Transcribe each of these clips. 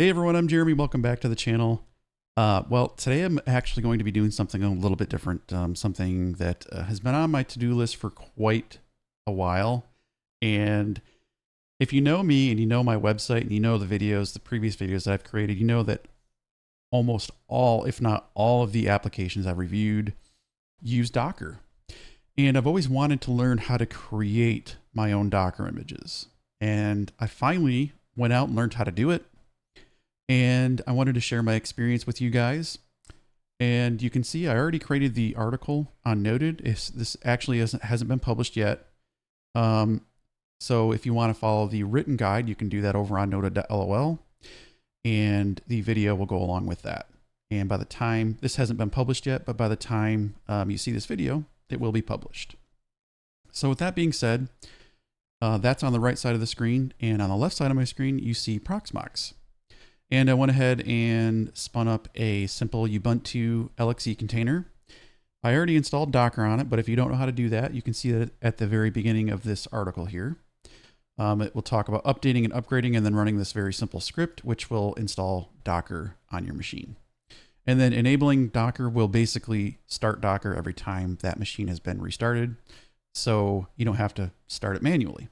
Hey everyone, I'm Jeremy. Welcome back to the channel. Well, today I'm actually going to be doing something a little bit different, something that has been on my to-do list for quite a while. And if you know me and you know my website and you know the videos, the previous videos that I've created, you know that almost all, if not all of the applications I've reviewed use Docker. And I've always wanted to learn how to create my own Docker images. And I finally went out and learned how to do it. And I wanted to share my experience with you guys. And you can see I already created the article on Noted. This actually hasn't been published yet. So if you want to follow the written guide, you can do that over on noted.lol. And the video will go along with that. And by the time, this hasn't been published yet, but by the time you see this video, it will be published. So with that being said, that's on the right side of the screen. And on the left side of my screen, you see Proxmox. And I went ahead and spun up a simple Ubuntu LXC container. I already installed Docker on it, but if you don't know how to do that, you can see that at the very beginning of this article here. It will talk about updating and upgrading and then running this very simple script, which will install Docker on your machine. And then enabling Docker will basically start Docker every time that machine has been restarted. So you don't have to start it manually.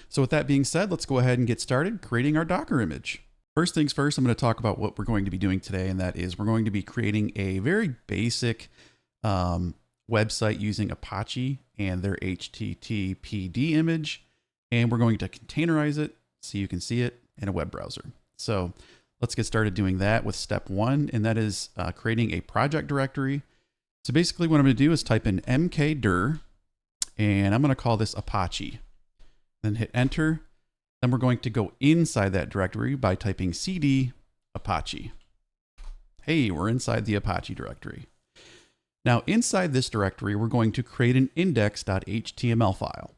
So with that being said, let's go ahead and get started creating our Docker image. First things first, I'm going to talk about what we're going to be doing today, and that is we're going to be creating a very basic website using Apache and their HTTPD image, and we're going to containerize it so you can see it in a web browser. So let's get started doing that with step one, and that is creating a project directory. So basically what I'm going to do is type in mkdir, and I'm going to call this Apache. Then hit enter. Then we're going to go inside that directory by typing cd Apache. Hey, we're inside the Apache directory. Now inside this directory, we're going to create an index.html file.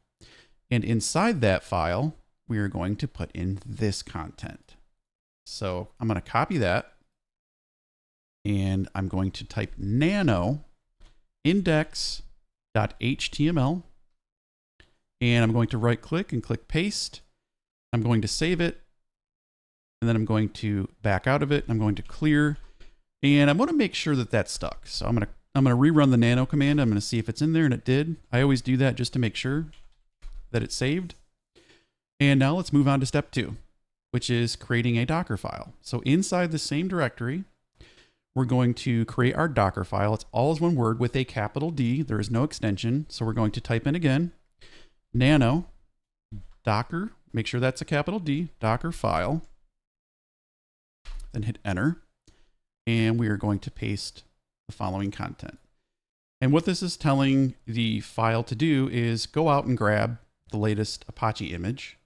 And inside that file, we are going to put in this content. So I'm going to copy that. And I'm going to type nano index.html. And I'm going to right click and click paste. I'm going to save it, and then I'm going to back out of it. I'm going to clear, and I want to make sure that that's stuck. So I'm going to rerun the nano command. I'm going to see if it's in there, and it did. I always do that just to make sure that it's saved. And now let's move on to step two, which is creating a Dockerfile. So inside the same directory, we're going to create our Dockerfile. It's all as one word with a capital D. There is no extension. So we're going to type in again, nano docker. Make sure that's a capital D, Dockerfile. Then hit enter. And we are going to paste the following content. And what this is telling the file to do is go out and grab the latest Apache image.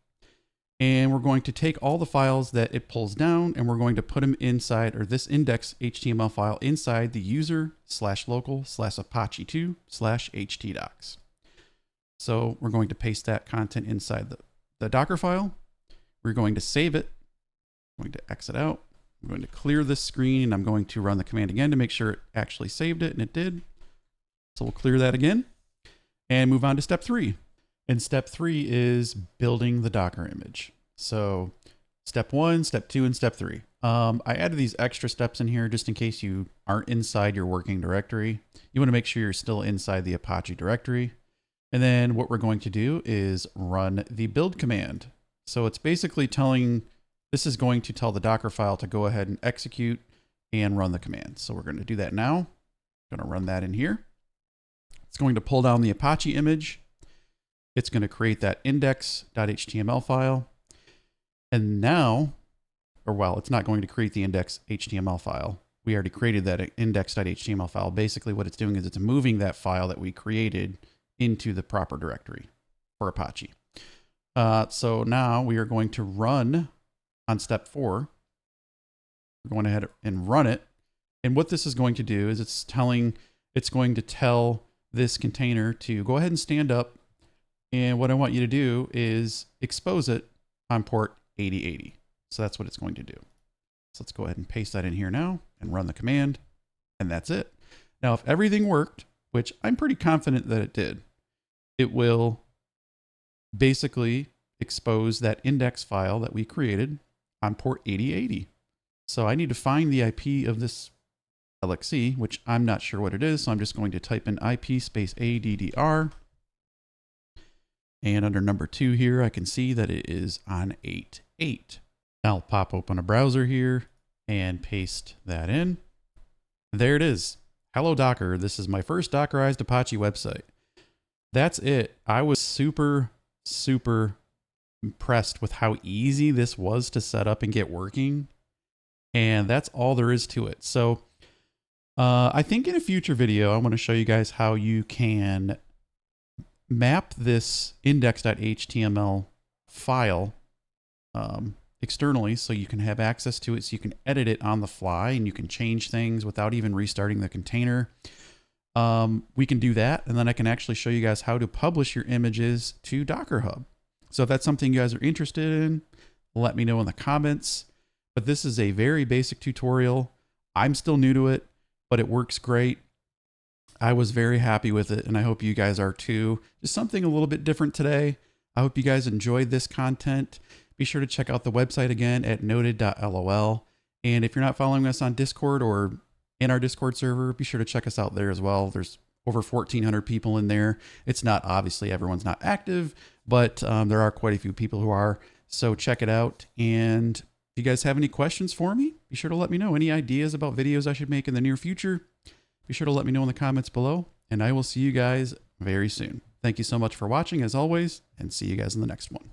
And we're going to take all the files that it pulls down and we're going to put them inside, or this index HTML file inside the user/local/apache2/htdocs. So we're going to paste that content inside the Docker file. We're going to save it. I'm going to exit out. I'm going to clear this screen, and I'm going to run the command again to make sure it actually saved it, and it did. So we'll clear that again and move on to step three. And step three is building the Docker image. So step one, step two, and step three. I added these extra steps in here just in case you aren't inside your working directory. You want to make sure you're still inside the Apache directory. And then what we're going to do is run the build command. So it's basically this is going to tell the Dockerfile to go ahead and execute and run the command. So we're going to do that now. I'm going to run that in here. It's going to pull down the Apache image. It's going to create that index.html file. And now, it's not going to create the index.html file. We already created that index.html file. Basically what it's doing is it's moving that file that we created into the proper directory for Apache. So now we are going to run on step four. We're going ahead and run it. And what this is going to do is it's going to tell this container to go ahead and stand up. And what I want you to do is expose it on port 8080. So that's what it's going to do. So let's go ahead and paste that in here now and run the command. And that's it. Now, if everything worked, which I'm pretty confident that it did, it will basically expose that index file that we created on port 8080. So I need to find the IP of this LXC, which I'm not sure what it is. So I'm just going to type in IP space ADDR. And under number 2 here, I can see that it is on 8.8. I'll pop open a browser here and paste that in. There it is. Hello Docker. This is my first Dockerized Apache website. That's it. I was super impressed with how easy this was to set up and get working. And that's all there is to it. So I think in a future video, I want to show you guys how you can map this index.html file externally so you can have access to it, so you can edit it on the fly and you can change things without even restarting the container. We can do that, and then I can actually show you guys how to publish your images to Docker Hub. So if that's something you guys are interested in, let me know in the comments. But this is a very basic tutorial. I'm still new to it, but it works great. I was very happy with it, and I hope you guys are too. Just something a little bit different today. I hope you guys enjoyed this content. Be sure to check out the website again at noted.lol. And if you're not following us on Discord or in our Discord server, be sure to check us out there as well. There's over 1,400 people in there. It's not, obviously, everyone's not active, but there are quite a few people who are. So check it out. And if you guys have any questions for me, be sure to let me know. Any ideas about videos I should make in the near future, be sure to let me know in the comments below. And I will see you guys very soon. Thank you so much for watching, as always, and see you guys in the next one.